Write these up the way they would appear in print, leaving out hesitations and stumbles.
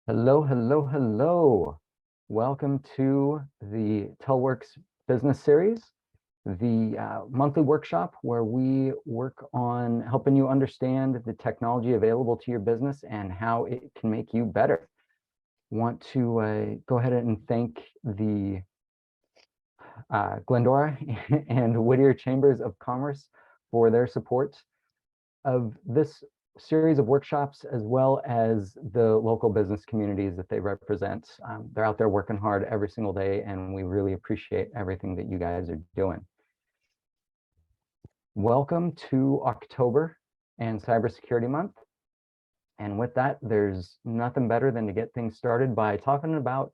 Hello, hello, hello. Welcome to the Telworx Business Series, the monthly workshop where we work on helping you understand the technology available to your business and how it can make you better. Want to go ahead and thank the Glendora and Whittier Chambers of Commerce for their support of this series of workshops, as well as the local business communities that they represent. They're out there working hard every single day, and we really appreciate everything that you guys are doing. Welcome to October and Cybersecurity Month. And with that, there's nothing better than to get things started by talking about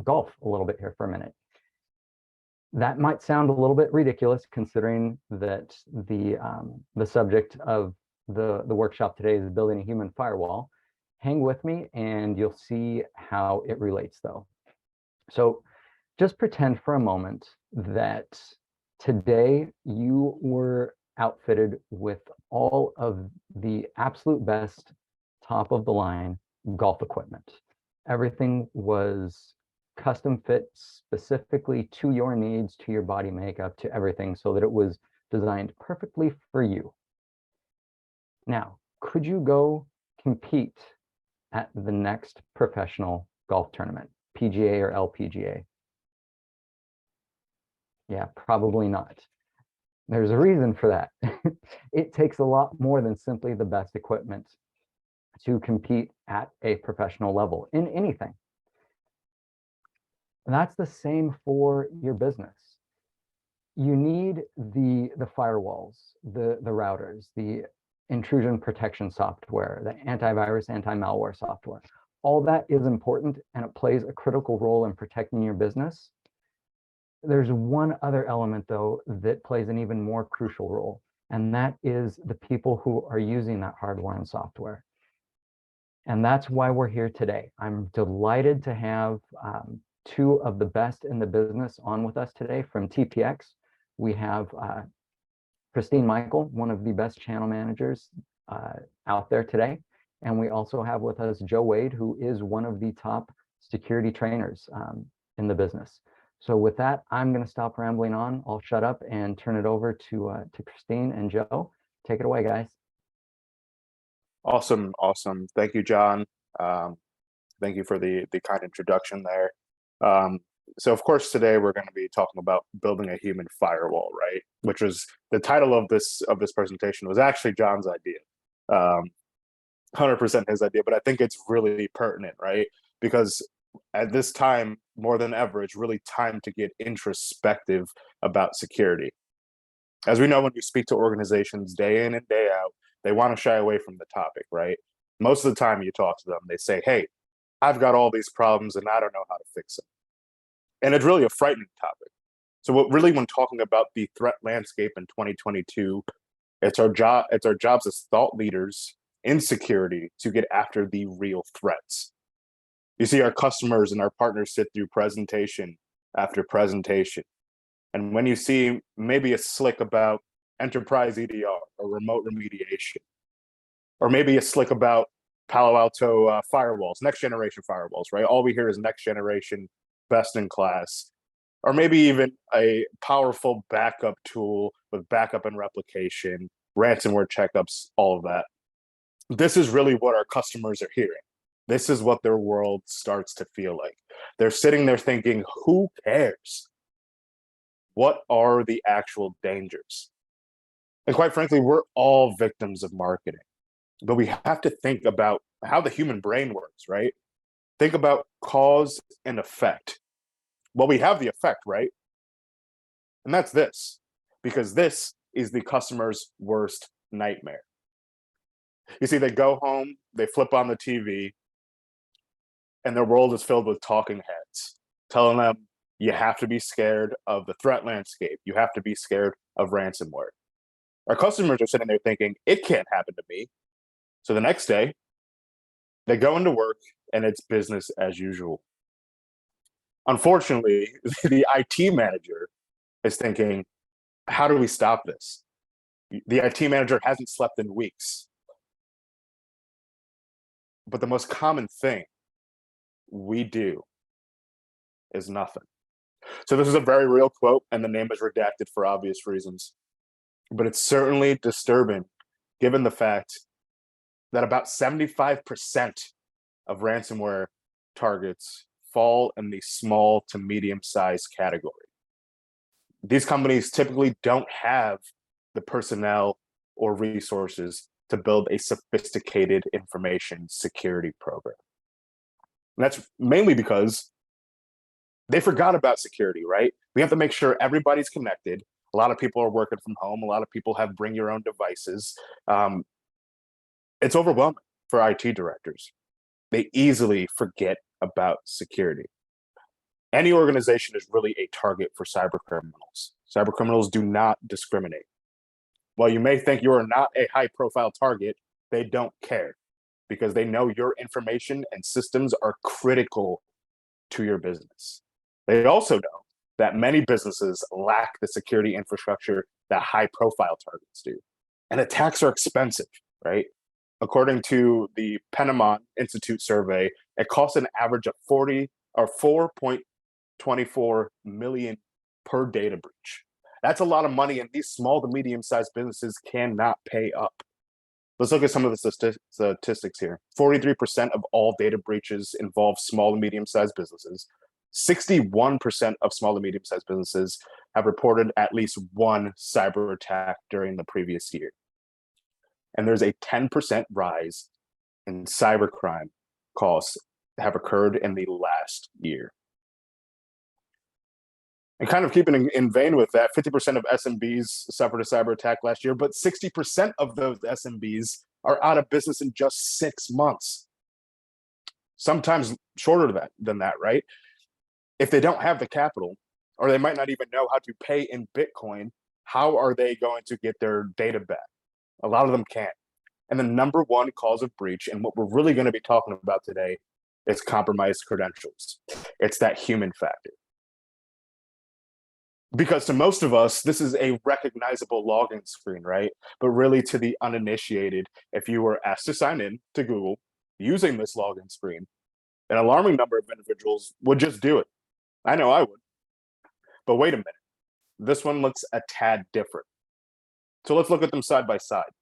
golf a little bit here for a minute. That might sound a little bit ridiculous considering that the subject of the workshop today is building a human firewall. Hang with me and you'll see how it relates though. So just pretend for a moment that today you were outfitted with all of the absolute best top of the line golf equipment. Everything was custom fit specifically to your needs, to your body makeup, to everything, so that it was designed perfectly for you. Now, could you go compete at the next professional golf tournament, PGA or LPGA? Yeah, probably not. There's a reason for that. It takes a lot more than simply the best equipment to compete at a professional level in anything. And that's the same for your business. You need the firewalls, the routers, the intrusion protection software, the antivirus, anti-malware software. All that is important and it plays a critical role in protecting your business. There's one other element though that plays an even more crucial role, and that is the people who are using that hardware and software. And that's why we're here today. I'm delighted to have two of the best in the business on with us today from TPX. We have Christine Michael, one of the best channel managers out there today. And we also have with us Joe Wade, who is one of the top security trainers in the business. So with that, I'm going to stop rambling on. I'll shut up and turn it over to Christine and Joe. Take it away, guys. Awesome. Thank you, John. Thank you for the kind introduction there. So of course, today we're going to be talking about building a human firewall, right? Which was the title of this presentation was actually John's idea. 100% his idea, but I think it's really pertinent, right? Because at this time, more than ever, it's really time to get introspective about security. As we know, when we speak to organizations day in and day out, they want to shy away from the topic, right? Most of the time you talk to them, they say, hey, I've got all these problems and I don't know how to fix them. And it's really a frightening topic. So what really, when talking about the threat landscape in 2022, it's our jobs as thought leaders in security to get after the real threats. You see, our customers and our partners sit through presentation after presentation. And when you see maybe a slick about enterprise EDR or remote remediation, or maybe a slick about Palo Alto firewalls, next generation firewalls, right? All we hear is next generation, best in class, or maybe even a powerful backup tool with backup and replication, ransomware checkups, all of that. This is really what our customers are hearing. This is what their world starts to feel like. They're sitting there thinking, who cares? What are the actual dangers? And quite frankly, we're all victims of marketing. But we have to think about how the human brain works, right? Think about cause and effect. Well, we have the effect, right? And that's this, because this is the customer's worst nightmare. You see, they go home, they flip on the TV, and their world is filled with talking heads telling them you have to be scared of the threat landscape. You have to be scared of ransomware. Our customers are sitting there thinking, it can't happen to me. So the next day, they go into work and it's business as usual. Unfortunately, the IT manager is thinking, how do we stop this? The IT manager hasn't slept in weeks. But the most common thing we do is nothing. So this is a very real quote, and the name is redacted for obvious reasons. But it's certainly disturbing given the fact that about 75% of ransomware targets fall in the small to medium-sized category. These companies typically don't have the personnel or resources to build a sophisticated information security program. And that's mainly because they forgot about security, right? We have to make sure everybody's connected. A lot of people are working from home. A lot of people have bring your own devices. It's overwhelming for IT directors. They easily forget about security. Any organization is really a target for cyber criminals. Cyber criminals do not discriminate. While you may think you are not a high profile target, they don't care because they know your information and systems are critical to your business. They also know that many businesses lack the security infrastructure that high profile targets do. And attacks are expensive, right? According to the Penniman Institute survey, it costs an average of 4.24 million per data breach. That's a lot of money, and these small to medium-sized businesses cannot pay up. Let's look at some of the statistics here. 43% of all data breaches involve small to medium-sized businesses. 61% of small to medium-sized businesses have reported at least one cyber attack during the previous year. And there's a 10% rise in cybercrime costs that have occurred in the last year. And kind of keeping in vein with that, 50% of SMBs suffered a cyber attack last year, but 60% of those SMBs are out of business in just 6 months. Sometimes shorter than that, right? If they don't have the capital, or they might not even know how to pay in Bitcoin, how are they going to get their data back? A lot of them can't. And the number one cause of breach, and what we're really going to be talking about today, is compromised credentials. It's that human factor. Because to most of us, this is a recognizable login screen, right? But really, to the uninitiated, if you were asked to sign in to Google using this login screen, an alarming number of individuals would just do it. I know I would. But wait a minute. This one looks a tad different. So let's look at them side by side.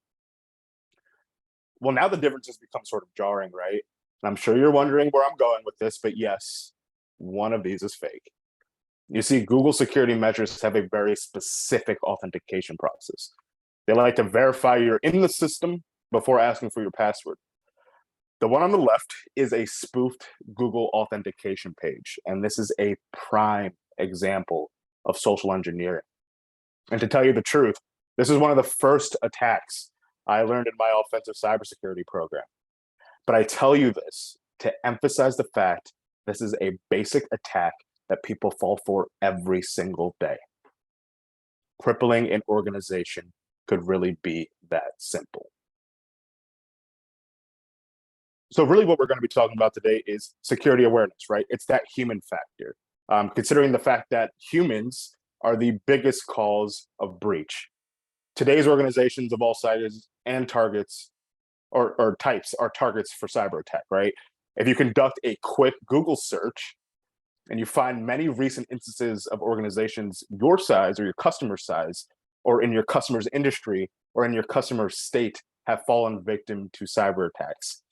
Well, now the differences become sort of jarring, right? And I'm sure you're wondering where I'm going with this, but yes, one of these is fake. You see, Google security measures have a very specific authentication process. They like to verify you're in the system before asking for your password. The one on the left is a spoofed Google authentication page, and this is a prime example of social engineering. And to tell you the truth, this is one of the first attacks I learned in my offensive cybersecurity program. But I tell you this to emphasize the fact this is a basic attack that people fall for every single day. Crippling an organization could really be that simple. So really what we're going to be talking about today is security awareness, right? It's that human factor. Considering the fact that humans are the biggest cause of breach. Today's organizations of all sizes and targets or types are targets for cyber attack, right? If you conduct a quick Google search and you find many recent instances of organizations your size or your customer size, or in your customer's industry or in your customer's state have fallen victim to cyber attacks.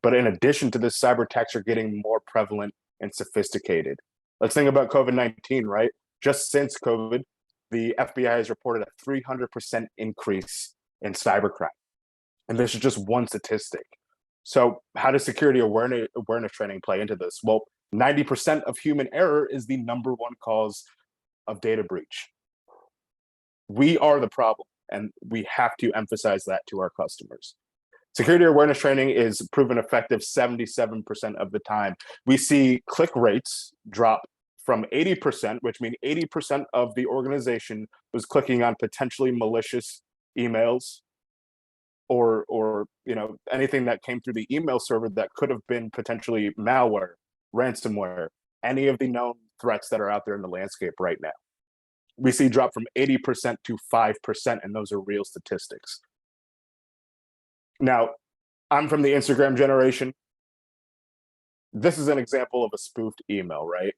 But in addition to this, cyber attacks are getting more prevalent and sophisticated. Let's think about COVID-19, right? Just since COVID, the FBI has reported a 300% increase in cybercrime. And this is just one statistic. So how does security awareness training play into this? Well, 90% of human error is the number one cause of data breach. We are the problem, and we have to emphasize that to our customers. Security awareness training is proven effective 77% of the time. We see click rates drop from 80%, which means 80% of the organization was clicking on potentially malicious emails or anything that came through the email server that could have been potentially malware, ransomware, any of the known threats that are out there in the landscape right now. We see drop from 80% to 5%, and those are real statistics. Now, I'm from the Instagram generation. This is an example of a spoofed email, right?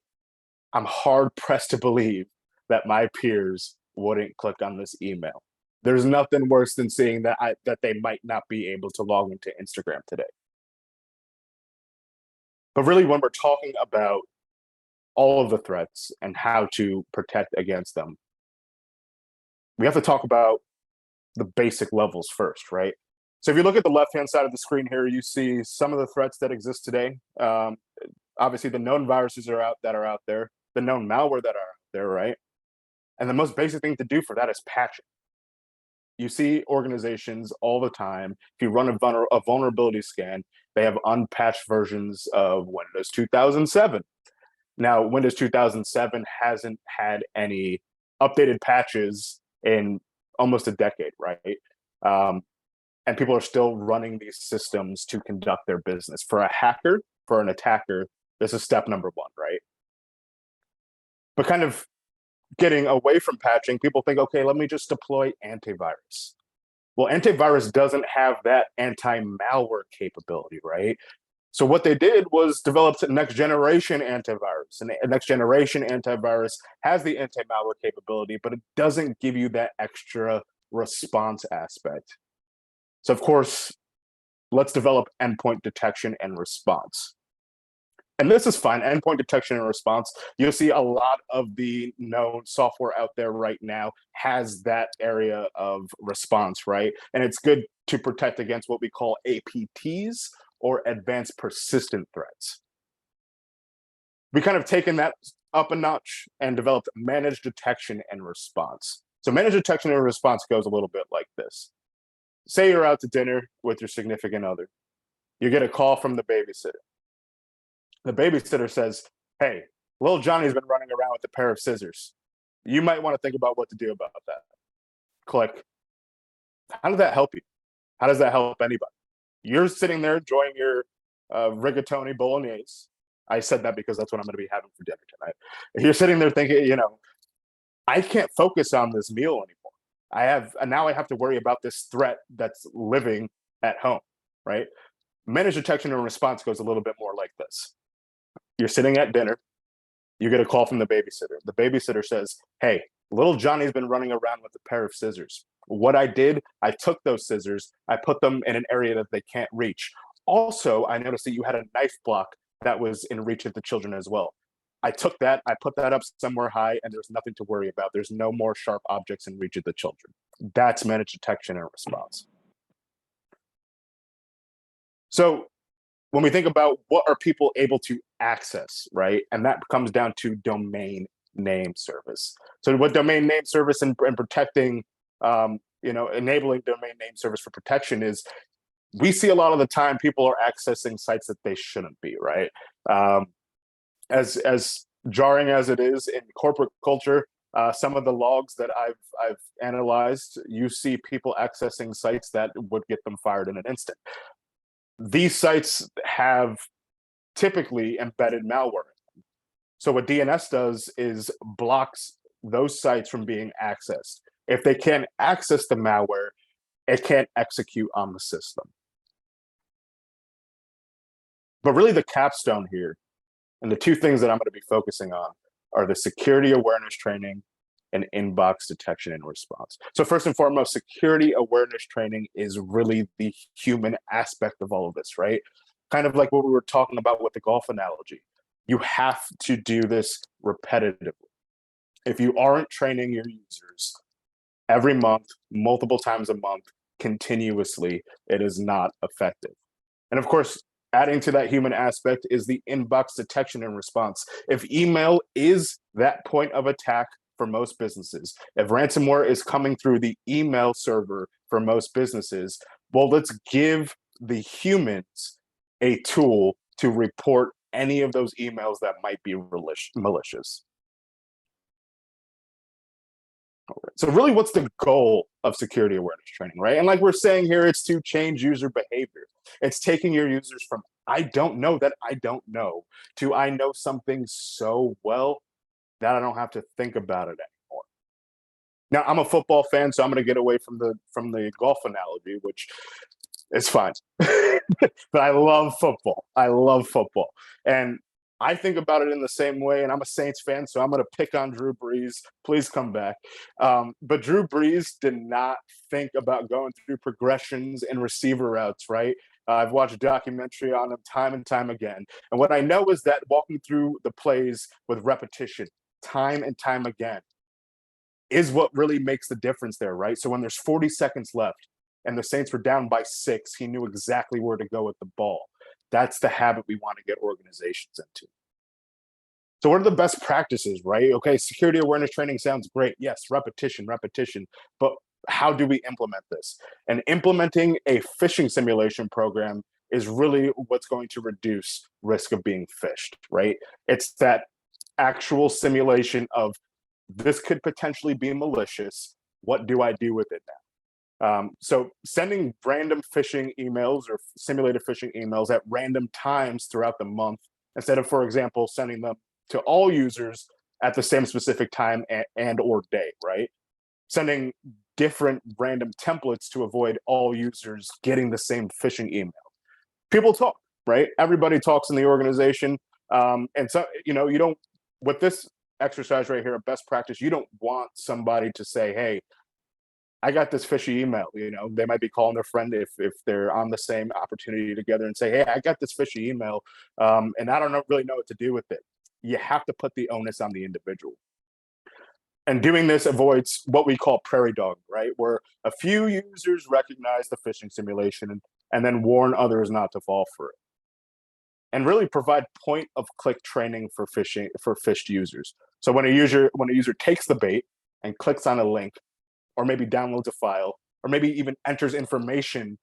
I'm hard pressed to believe that my peers wouldn't click on this email. There's nothing worse than seeing that they might not be able to log into Instagram today. But really, when we're talking about all of the threats and how to protect against them, we have to talk about the basic levels first, right? So if you look at the left-hand side of the screen here, you see some of the threats that exist today. Obviously, the known viruses that are out there, the known malware that are out there, right? And the most basic thing to do for that is patching. You see organizations all the time. If you run a vulnerability scan, they have unpatched versions of Windows 2007. Now, Windows 2007 hasn't had any updated patches in almost a decade, right? And people are still running these systems to conduct their business. For a hacker, for an attacker, this is step number one, right? But kind of getting away from patching, people think, okay, let me just deploy antivirus. Well, antivirus doesn't have that anti-malware capability, right? So what they did was develop a next generation antivirus. And a next generation antivirus has the anti-malware capability, but it doesn't give you that extra response aspect. So of course, let's develop endpoint detection and response. And this is fine, endpoint detection and response. You'll see a lot of the known software out there right now has that area of response, right? And it's good to protect against what we call APTs, or advanced persistent threats. We kind of taken that up a notch and developed managed detection and response. So managed detection and response goes a little bit like this. Say you're out to dinner with your significant other. You get a call from the babysitter. The babysitter says, hey, little Johnny's been running around with a pair of scissors. You might want to think about what to do about that. Click. How does that help you? How does that help anybody? You're sitting there enjoying your rigatoni bolognese. I said that because that's what I'm going to be having for dinner tonight. You're sitting there thinking, I can't focus on this meal anymore. Now I have to worry about this threat that's living at home, right? Managed detection and response goes a little bit more like this. You're sitting at dinner. You get a call from the babysitter. The babysitter says, hey, little Johnny's been running around with a pair of scissors. What I did, I took those scissors, I put them in an area that they can't reach. Also, I noticed that you had a knife block that was in reach of the children as well. I took that, I put that up somewhere high, and there's nothing to worry about. There's no more sharp objects in reach of the children. That's managed detection and response. So when we think about what are people able to access, right? And that comes down to domain name service. So what domain name service and protecting enabling domain name service for protection is, we see a lot of the time people are accessing sites that they shouldn't be, right? As jarring as it is in corporate culture, some of the logs that I've analyzed, you see people accessing sites that would get them fired in an instant. These sites have typically embedded malware. So what DNS does is blocks those sites from being accessed. If they can't access the malware, it can't execute on the system. But really the capstone here, and the two things that I'm going to be focusing on, are the security awareness training and inbox detection and response. So first and foremost, security awareness training is really the human aspect of all of this, right? Kind of like what we were talking about with the golf analogy. You have to do this repetitively. If you aren't training your users every month, multiple times a month, continuously, it is not effective. And of course, adding to that human aspect is the inbox detection and response. If email is that point of attack for most businesses, if ransomware is coming through the email server for most businesses, well, let's give the humans a tool to report any of those emails that might be malicious. So really, what's the goal of security awareness training, right? And like we're saying here, it's to change user behavior. It's taking your users from, I don't know that I don't know, to I know something so well that I don't have to think about it anymore. Now, I'm a football fan, so I'm going to get away from the golf analogy, which It's fine. But I love football. I love football. And I think about it in the same way. And I'm a Saints fan, so I'm going to pick on Drew Brees. Please come back. But Drew Brees did not think about going through progressions and receiver routes, right? I've watched a documentary on him time and time again. And what I know is that walking through the plays with repetition, time and time again, is what really makes the difference there, right? So when there's 40 seconds left and the Saints were down by 6, he knew exactly where to go with the ball. That's the habit we want to get organizations into. So what are the best practices, right? Okay, security awareness training sounds great. Yes, repetition, repetition. But how do we implement this? And implementing a phishing simulation program is really what's going to reduce risk of being phished, right? It's that actual simulation of this could potentially be malicious. What do I do with it now? So sending random phishing emails or simulated phishing emails at random times throughout the month, instead of, for example, sending them to all users at the same specific time and or day, right? Sending different random templates to avoid all users getting the same phishing email. People talk, right? Everybody talks in the organization. And so, you don't, with this exercise right here, a best practice, you don't want somebody to say, hey, I got this fishy email. They might be calling their friend if they're on the same opportunity together and say, hey, I got this fishy email, and I don't really know what to do with it. You have to put the onus on the individual. And doing this avoids what we call prairie dog, right? Where a few users recognize the phishing simulation and then warn others not to fall for it. And really provide point of click training for phished users. So when a user takes the bait and clicks on a link, or maybe downloads a file, or maybe even enters information,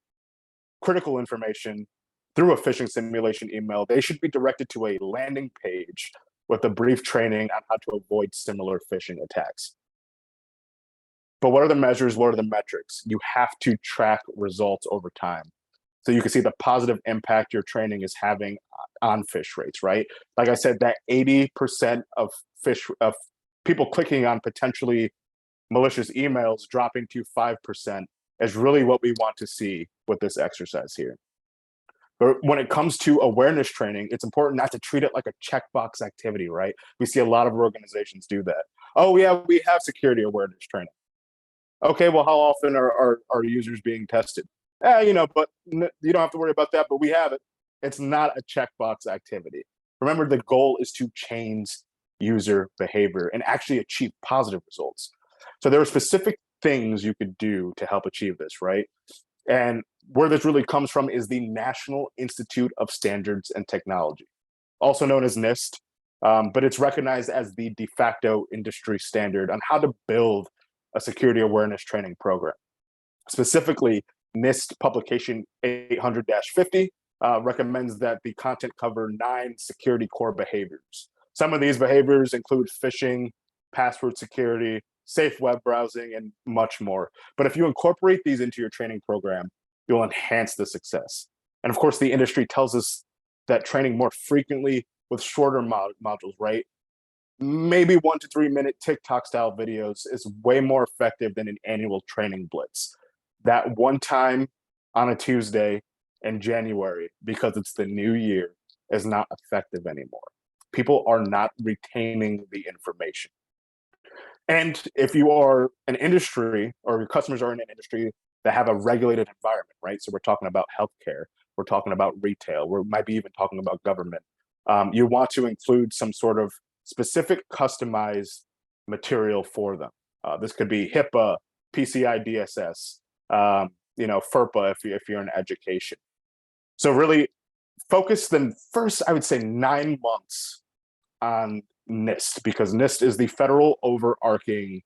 critical information, through a phishing simulation email, they should be directed to a landing page with a brief training on how to avoid similar phishing attacks. But what are the measures? What are the metrics? You have to track results over time, so you can see the positive impact your training is having on phish rates, right? Like I said, that 80% of people clicking on potentially malicious emails dropping to 5% is really what we want to see with this exercise here. But when it comes to awareness training, it's important not to treat it like a checkbox activity, right? We see a lot of organizations do that. Oh, yeah, we have security awareness training. Okay, well, how often are users being tested? But you don't have to worry about that, but we have it. It's not a checkbox activity. Remember, the goal is to change user behavior and actually achieve positive results. So there are specific things you could do to help achieve this, right? And where this really comes from is the National Institute of Standards and Technology, also known as NIST, but it's recognized as the de facto industry standard on how to build a security awareness training program. Specifically, NIST publication 800-50 recommends that the content cover 9 security core behaviors. Some of these behaviors include phishing, password security, safe web browsing, and much more. But if you incorporate these into your training program, you'll enhance the success. And of course, the industry tells us that training more frequently with shorter modules, right? Maybe 1 to 3 minute TikTok style videos is way more effective than an annual training blitz. That one time on a Tuesday in January, because it's the new year, is not effective anymore. People are not retaining the information. And if you are an industry, or your customers are in an industry that have a regulated environment, right? So we're talking about healthcare, we're talking about retail, we might be even talking about government. You want to include some sort of specific customized material for them. This could be HIPAA, PCI DSS, FERPA if you're in education. So really focus then first, I would say 9 months on NIST, because NIST is the federal overarching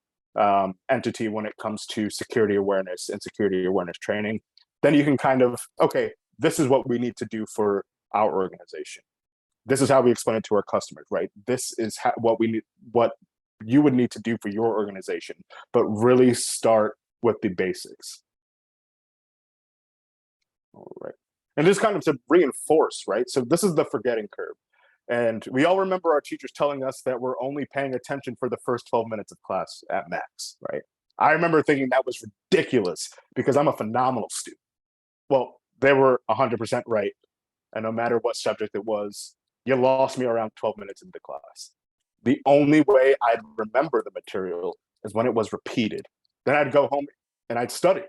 entity when it comes to security awareness and security awareness training. Then you can kind of, okay, this is what we need to do for our organization. This is how we explain it to our customers, right? This is what you would need to do for your organization, but really start with the basics. All right. And just kind of to reinforce, right? So this is the forgetting curve. And we all remember our teachers telling us that we're only paying attention for the first 12 minutes of class at max, right? I remember thinking that was ridiculous because I'm a phenomenal student. Well, they were 100% right. And no matter what subject it was, you lost me around 12 minutes into class. The only way I'd remember the material is when it was repeated. Then I'd go home and I'd study.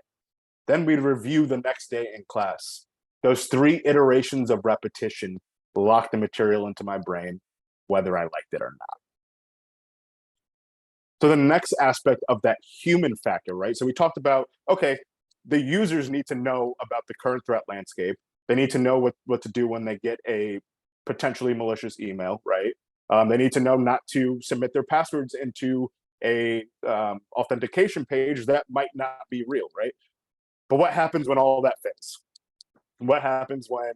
Then we'd review the next day in class. Those 3 iterations of repetition locked the material into my brain, whether I liked it or not. So the next aspect of that human factor, right? So we talked about, okay, the users need to know about the current threat landscape. They need to know what to do when they get a potentially malicious email, right? They need to know not to submit their passwords into a authentication page that might not be real, right? But what happens when all that fails? What happens when,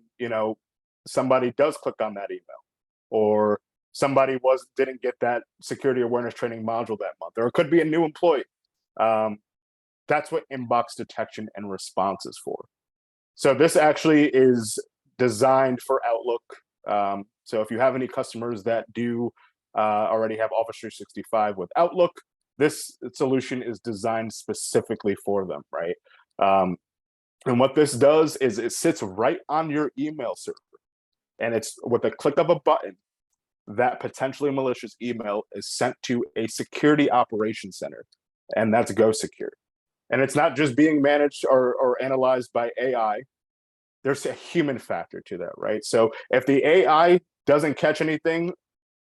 somebody does click on that email, or somebody didn't get that security awareness training module that month, or it could be a new employee? That's what inbox detection and response is for. So this actually is designed for Outlook. So if you have any customers that do already have Office 365 with Outlook, this solution is designed specifically for them, right? And what this does is it sits right on your email server, and it's with a click of a button, that potentially malicious email is sent to a security operations center, and that's GoSecure. And it's not just being managed or analyzed by AI. There's a human factor to that, right? So if the AI doesn't catch anything,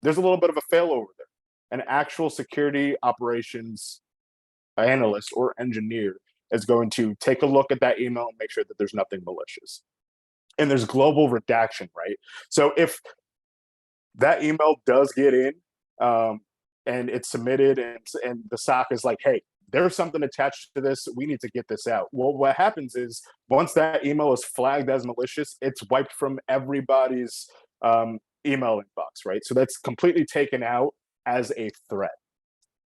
there's a little bit of a failover there. An actual security operations analyst or engineer is going to take a look at that email and make sure that there's nothing malicious. And there's global redaction, right? So if that email does get in, and it's submitted, and the SOC is like, hey, there's something attached to this, we need to get this out. Well, what happens is once that email is flagged as malicious, it's wiped from everybody's email inbox, right? So that's completely taken out as a threat.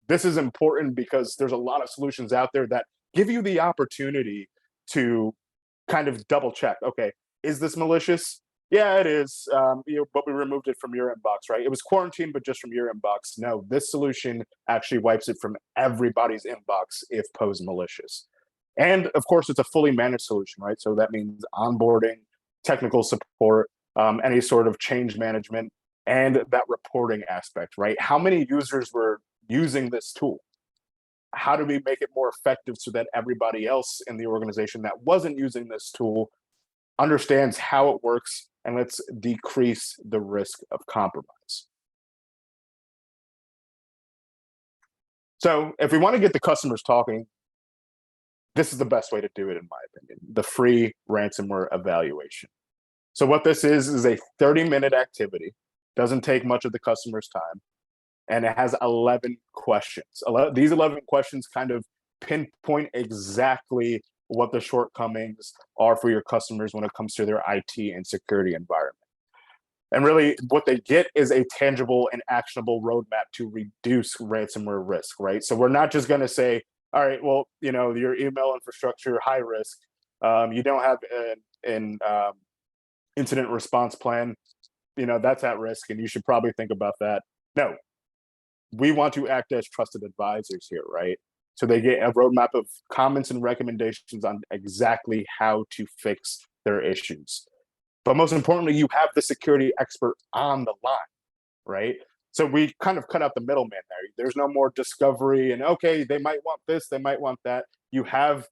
This is important because there's a lot of solutions out there that give you the opportunity to kind of double check. Okay, is this malicious? Yeah, it is. But we removed it from your inbox, right? It was quarantined, but just from your inbox. No, this solution actually wipes it from everybody's inbox if posed malicious. And of course, it's a fully managed solution, right? So that means onboarding, technical support, any sort of change management, and that reporting aspect, right? How many users were using this tool? How do we make it more effective so that everybody else in the organization that wasn't using this tool understands how it works, and let's decrease the risk of compromise? So if we want to get the customers talking, this is the best way to do it, in my opinion, the free ransomware evaluation. So what this is a 30-minute activity, doesn't take much of the customer's time, and it has 11 questions. These 11 questions kind of pinpoint exactly what the shortcomings are for your customers when it comes to their IT and security environment. And really, what they get is a tangible and actionable roadmap to reduce ransomware risk, right? So we're not just going to say, all right, well, your email infrastructure, high risk. You don't have an incident response plan. That's at risk, and you should probably think about that. No, we want to act as trusted advisors here, right? So they get a roadmap of comments and recommendations on exactly how to fix their issues. But most importantly, you have the security expert on the line, right? So we kind of cut out the middleman there. There's no more discovery and, okay, they might want this, they might want that. You have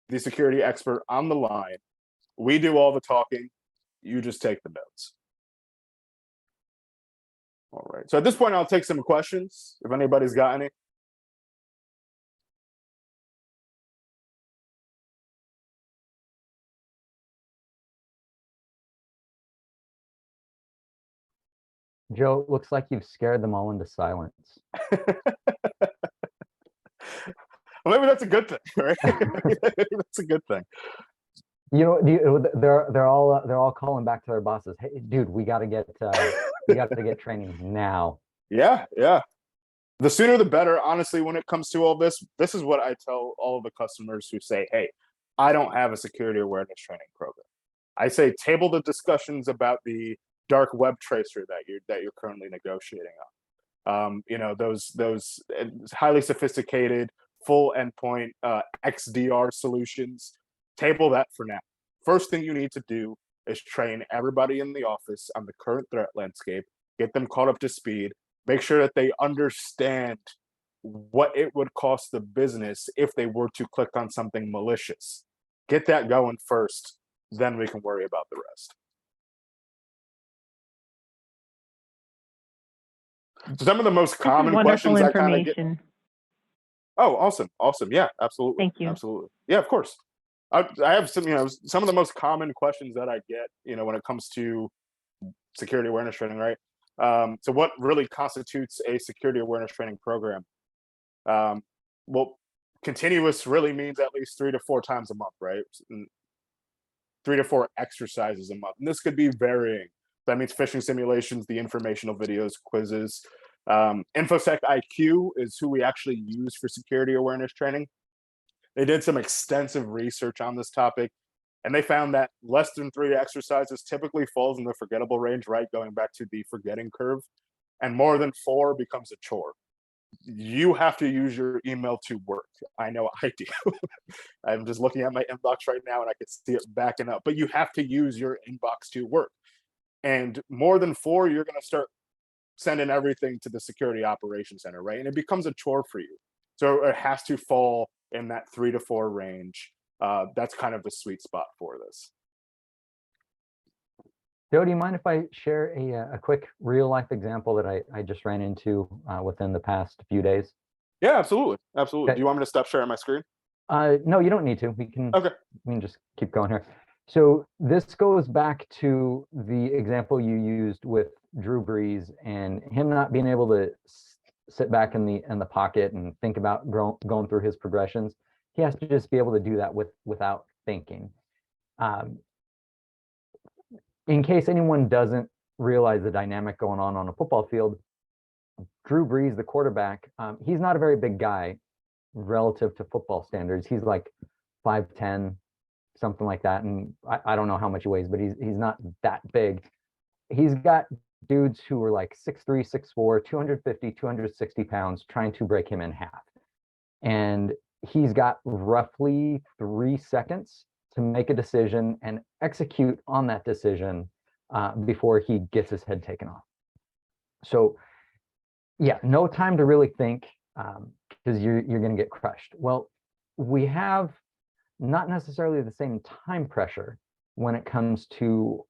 the security expert on the line. We do all the talking. You just take the notes. All right. So at this point, I'll take some questions if anybody's got any. Joe, it looks like you've scared them all into silence. Well, maybe that's a good thing, right? That's a good thing. They're all calling back to their bosses. Hey, dude, we got to get training now. Yeah. The sooner the better. Honestly, when it comes to all this is what I tell all of the customers who say, "Hey, I don't have a security awareness training program." I say, table the discussions about the dark web tracer that you're currently negotiating on. Those highly sophisticated full endpoint XDR solutions. Table that for now. first thing you need to do is train everybody in the office on the current threat landscape, get them caught up to speed, make sure that they understand what it would cost the business if they were to click on something malicious. Get that going first, then we can worry about the rest. Some of the most This is common wonderful questions I kind of get. information. Oh, awesome. Awesome. Yeah, absolutely. Thank you. Absolutely. Yeah, of course. I have some, some of the most common questions that I get, when it comes to security awareness training, right? So what really constitutes a security awareness training program? Well, continuous really means at least 3 to 4 times a month, right? 3 to 4 exercises a month. And this could be varying. That means phishing simulations, the informational videos, quizzes. InfoSec IQ is who we actually use for security awareness training. They did some extensive research on this topic, and they found that less than 3 exercises typically falls in the forgettable range, right? Going back to the forgetting curve. And more than 4 becomes a chore. You have to use your email to work. I know I do. I'm just looking at my inbox right now and I can see it backing up, but you have to use your inbox to work. And more than 4, you're going to start sending everything to the security operations center, right? And it becomes a chore for you. So it has to fall in that 3 to 4 range. That's kind of the sweet spot for this. Joe, do you mind if I share a quick real life example that I just ran into within the past few days? Yeah, absolutely. Absolutely. Okay. Do you want me to stop sharing my screen? No, you don't need to. We can just keep going here. So this goes back to the example you used with Drew Brees and him not being able to sit back in the pocket and think about going through his progressions. He has to just be able to do that without thinking. In case anyone doesn't realize the dynamic going on a football field, Drew Brees, the quarterback, he's not a very big guy relative to football standards. He's like 5'10", something like that. And I don't know how much he weighs, but he's not that big. He's got dudes who are like 6'3", 6'4", 250, 260 pounds trying to break him in half. And he's got roughly 3 seconds to make a decision and execute on that decision before he gets his head taken off. So yeah, no time to really think because you're going to get crushed. Well, we have not necessarily the same time pressure when it comes to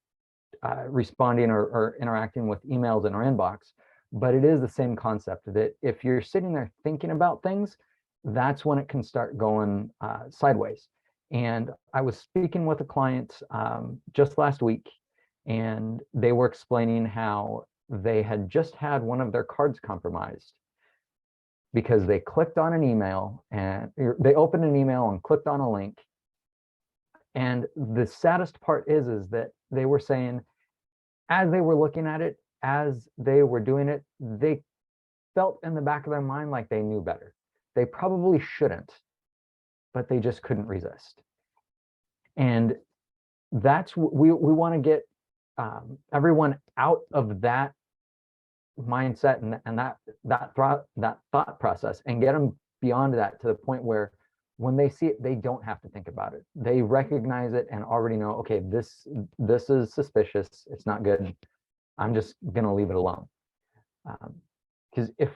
responding or interacting with emails in our inbox, but it is the same concept that if you're sitting there thinking about things, that's when it can start going sideways. And I was speaking with a client just last week, and they were explaining how they had just had one of their cards compromised because they clicked on an email and they opened an email and clicked on a link. And the saddest part is that they were saying, as they were looking at it, as they were doing it, they felt in the back of their mind like they knew better. They probably shouldn't, but they just couldn't resist. And that's we want to get everyone out of that mindset and that thought process and get them beyond that to the point where when they see it, they don't have to think about it. They recognize it and already know, okay, this is suspicious. It's not good. I'm just going to leave it alone. Because if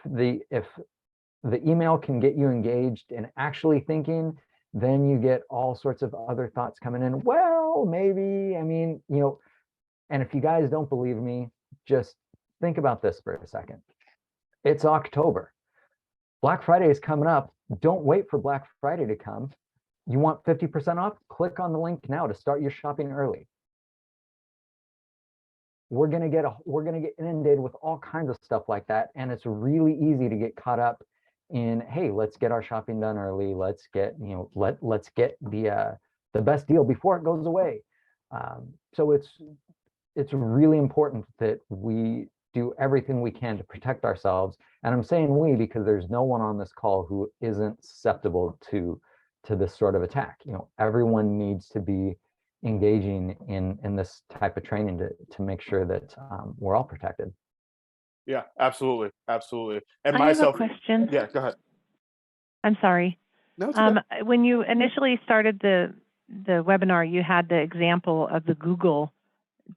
the email can get you engaged and actually thinking, then you get all sorts of other thoughts coming in. Well, maybe, I mean, and if you guys don't believe me, just think about this for a second. It's October. Black Friday is coming up. Don't wait for Black Friday to come. You want 50% off? Click on the link now to start your shopping early. We're gonna get inundated with all kinds of stuff like that, and it's really easy to get caught up in, hey, let's get our shopping done early. Let's get let's get the best deal before it goes away. So it's really important that we do everything we can to protect ourselves. And I'm saying we because there's no one on this call who isn't susceptible to this sort of attack. Everyone needs to be engaging in this type of training to make sure that we're all protected. Yeah, absolutely. And I have a question. Yeah, go ahead. I'm sorry. No, it's okay. When you initially started the the webinar, you had the example of the Google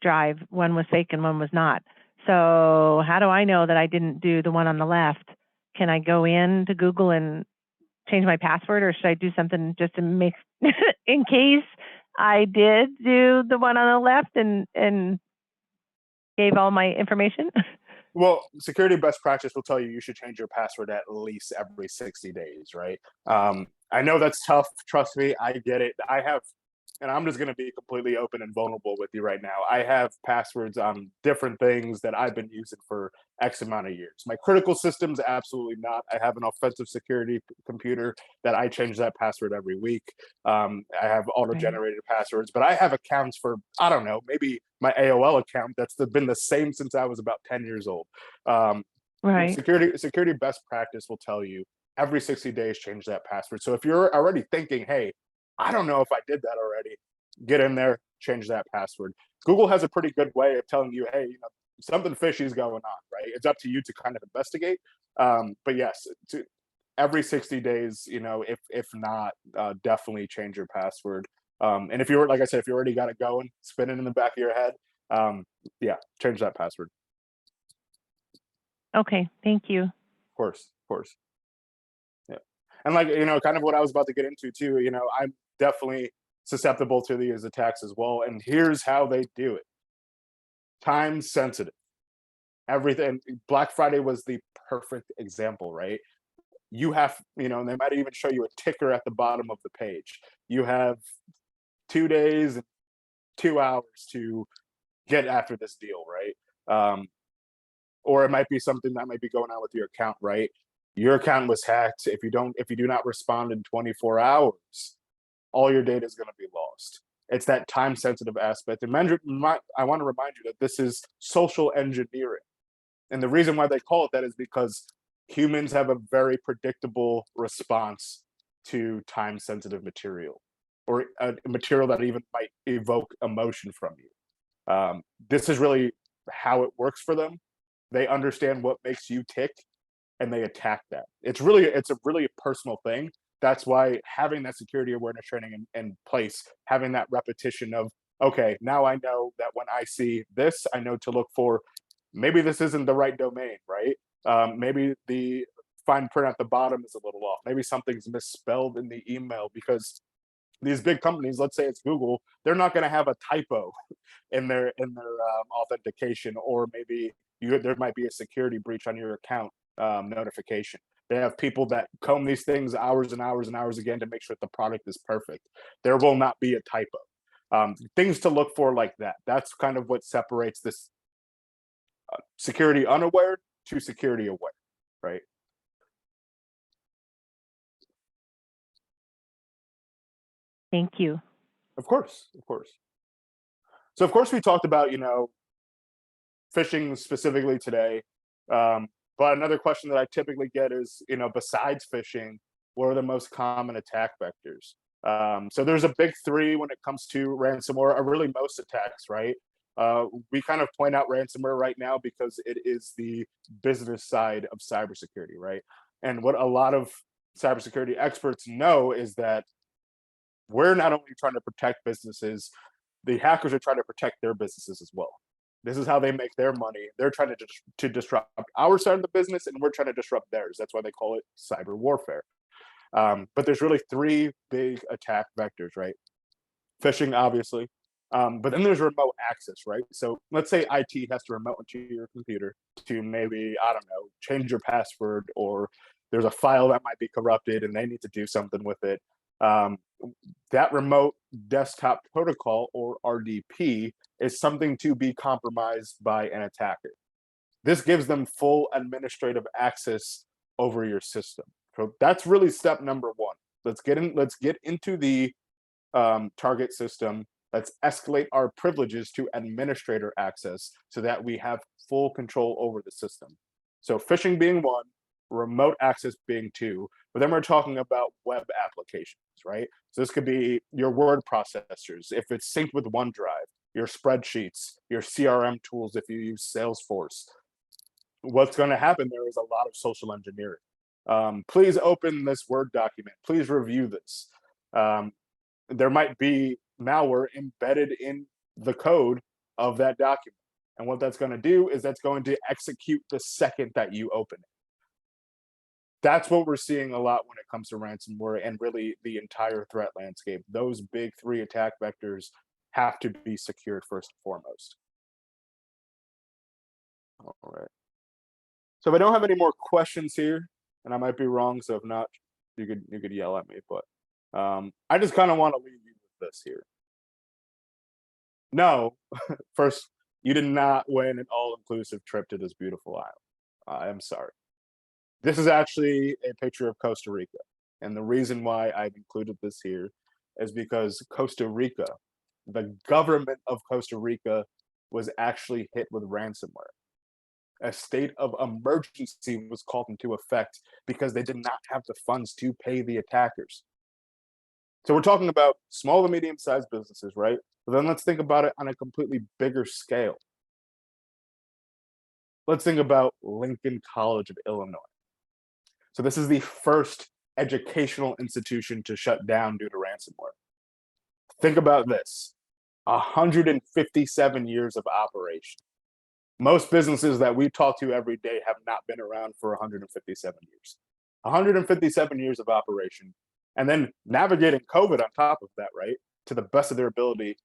Drive. One was fake and one was not. So how do I know that I didn't do the one on the left? Can I go in to Google and change my password, or should I do something just to make, in case I did do the one on the left and gave all my information? Well, security best practice will tell you you should change your password at least every 60 days, right? I know that's tough. Trust me, I get it. I have, and I'm just going to be completely open and vulnerable with you right now. I have passwords on different things that I've been using for X amount of years. My critical systems, absolutely not. I have an offensive security computer that I change that password every week. I have auto-generated passwords, but I have accounts for, I don't know, maybe my AOL account that's been the same since I was about 10 years old. Right. Security best practice will tell you every 60 days change that password. So if you're already thinking, hey, I don't know if I did that already, get in there, change that password. Google has a pretty good way of telling you, hey, something fishy is going on, right? It's up to you to kind of investigate. But yes, every 60 days, if not, definitely change your password. And if you're, like I said, if you already got it going, spinning in the back of your head, yeah, change that password. Okay, thank you. Of course. Yeah. And like, kind of what I was about to get into too, I'm definitely susceptible to these attacks as well. And here's how they do it. Time sensitive. Everything. Black Friday was the perfect example, right? You have, they might even show you a ticker at the bottom of the page. You have 2 days and 2 hours to get after this deal, right? Or it might be something that might be going on with your account, right? Your account was hacked. If you do not respond in 24 hours, all your data is going to be lost. It's that time sensitive aspect. And I want to remind you that this is social engineering. And the reason why they call it that is because humans have a very predictable response to time sensitive material, or a material that even might evoke emotion from you. This is really how it works for them. They understand what makes you tick and they attack that. It's a really personal thing. That's why having that security awareness training in place, having that repetition of, okay, now I know that when I see this, I know to look for, maybe this isn't the right domain, right? Maybe the fine print at the bottom is a little off. Maybe something's misspelled in the email, because these big companies, let's say it's Google, they're not going to have a typo in their authentication, or maybe there might be a security breach on your account notification. They have people that comb these things hours and hours and hours again to make sure that the product is perfect. There will not be a typo. Things to look for like that. That's kind of what separates this security unaware to security aware, right? Thank you. Of course. So of course we talked about, phishing specifically today. But another question that I typically get is, besides phishing, what are the most common attack vectors? So there's a big three when it comes to ransomware, or really most attacks, right? We kind of point out ransomware right now because it is the business side of cybersecurity, right? And what a lot of cybersecurity experts know is that we're not only trying to protect businesses, the hackers are trying to protect their businesses as well. This is how they make their money. They're trying to disrupt our side of the business, and we're trying to disrupt theirs. That's why they call it cyber warfare. But there's really three big attack vectors, right? Phishing, obviously. But then there's remote access, right? So let's say IT has to remote into your computer to maybe, I don't know, change your password, or there's a file that might be corrupted and they need to do something with it. That remote desktop protocol, or RDP, is something to be compromised by an attacker. This gives them full administrative access over your system. So that's really step number one. Let's get into the target system. Let's escalate our privileges to administrator access so that we have full control over the system. So phishing being one, remote access being two, but then we're talking about web applications, right? So this could be your word processors, if it's synced with OneDrive, your spreadsheets, your CRM tools, if you use Salesforce. What's going to happen there is a lot of social engineering. Please open this Word document. Please review this. there might be malware embedded in the code of that document. And what that's going to do is that's going to execute the second that you open it. That's what we're seeing a lot when it comes to ransomware and really the entire threat landscape. Those big three attack vectors have to be secured first and foremost. All right. So if I don't have any more questions here, and I might be wrong, so if not, you could yell at me. But I just kind of want to leave you with this here. No, first, you did not win an all-inclusive trip to this beautiful island. I am sorry. This is actually a picture of Costa Rica. And the reason why I've included this here is because Costa Rica, the government of Costa Rica, was actually hit with ransomware. A state of emergency was called into effect because they did not have the funds to pay the attackers. So we're talking about small to medium-sized businesses, right? But then let's think about it on a completely bigger scale. Let's think about Lincoln College of Illinois. So this is the first educational institution to shut down due to ransomware. Think about this, 157 years of operation. Most businesses that we talk to every day have not been around for 157 years. 157 years of operation, and then navigating COVID on top of that, right? To the best of their ability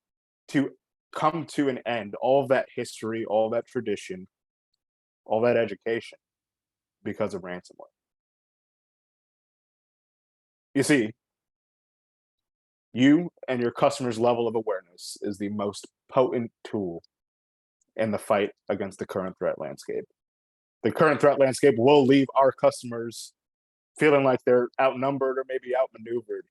to come to an end, all of that history, all that tradition, all that education because of ransomware. You see, you and your customers' level of awareness is the most potent tool in the fight against the current threat landscape. The current threat landscape will leave our customers feeling like they're outnumbered or maybe outmaneuvered.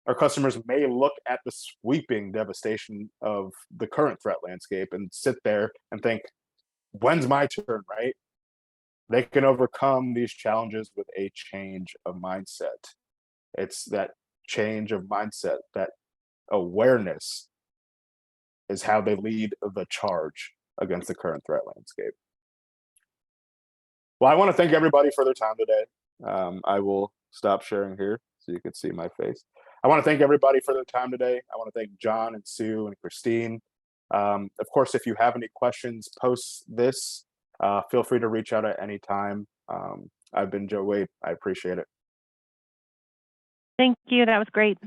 Our customers may look at the sweeping devastation of the current threat landscape and sit there and think, when's my turn, right? They can overcome these challenges with a change of mindset. It's that change of mindset, that awareness is how they lead the charge against the current threat landscape. Well, I want to thank everybody for their time today. I will stop sharing here so you can see my face. I want to thank everybody for their time today. I want to thank John and Sue and Christine. Of course, if you have any questions post this, feel free to reach out at any time. I've been Joe Wade. I appreciate it. Thank you. That was great.